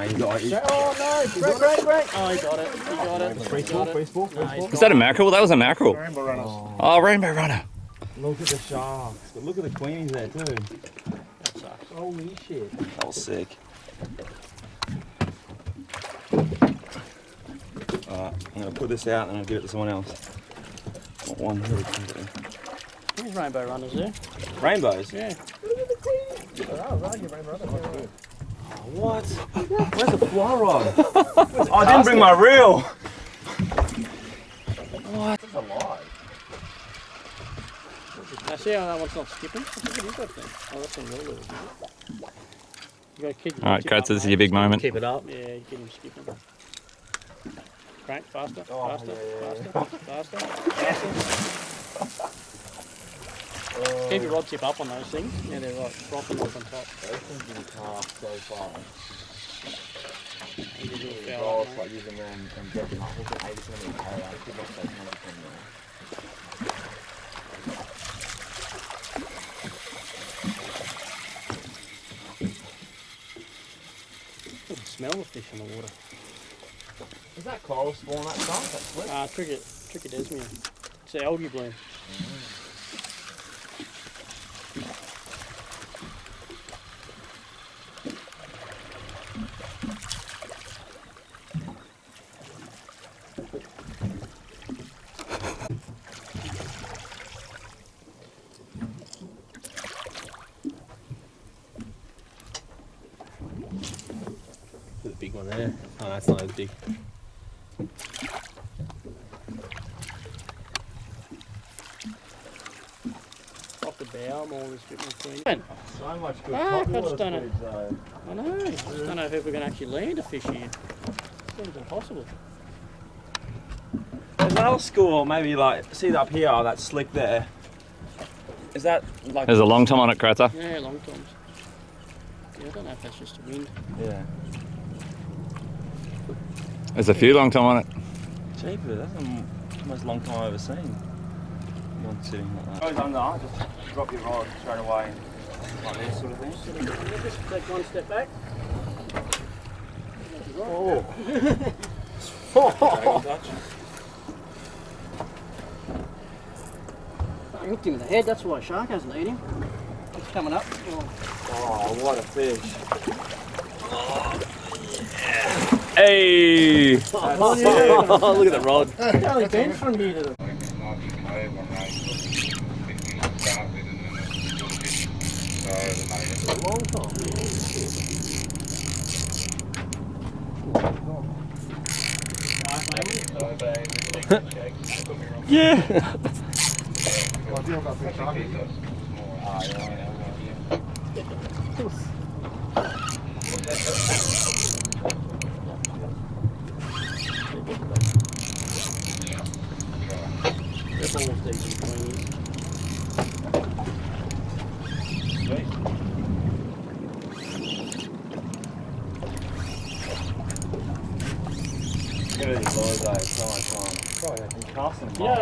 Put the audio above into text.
he got it. Oh no! Break! Oh, he got it. He got it. Free spool. Is that a mackerel? That was a mackerel. Rainbow runners. Oh, rainbow runner. Look at the sharks. But look at the queenies there too. That sucks. Holy shit. That was sick. Alright, I'm going to put this out and I'll give it to someone else. Got one here. There's rainbow runners there. Rainbows? Yeah. What? Where's the fly rod? Oh, I didn't bring my reel. What? That's alive. Now see how that one's not skipping? What is that thing? Oh, that's on roller, isn't it? You gotta keep All right, Kratz, this is your big moment. Keep it up. Yeah, you get him skipping. Crank, faster. Keep your rod tip up on those things. Yeah, they're like frothing off on top. Those things can cast so far. You can do it I foul, was mate. like using them and getting up. Look at 80% of the carry. I could not take 100 from there. I can smell the fish in the water. Is that coral spawn that size? That's slick? Trichodesmium. It's the algae bloom. There's a big one there. Oh, that's not as big. Off the bow, I'm always a bit more clean. So much good Ah, top I just water don't know. footage though. I know. I just don't know if we're going to actually land a fish here. Seems impossible. There's another school, maybe like, see up here, that slick there. Is that like... There's a long tom on it, Kratzer. Yeah, long toms. Yeah, I don't know if that's just a wind. Yeah. There's a few long tom on it. Cheaper, that's the most long time I've ever seen. One sitting like that. Goes under, just drop your rod straight away, like this sort of thing. Just take one step back. Oh! I hooked him in the head, that's why a shark hasn't eaten him. It's coming up. Oh, what a fish. Hey! Oh, look at the rod. It's only been from here to the... Long time. Yeah! That's almost decent between Look at these lures though, so much fun. Probably I can cast them. Yeah.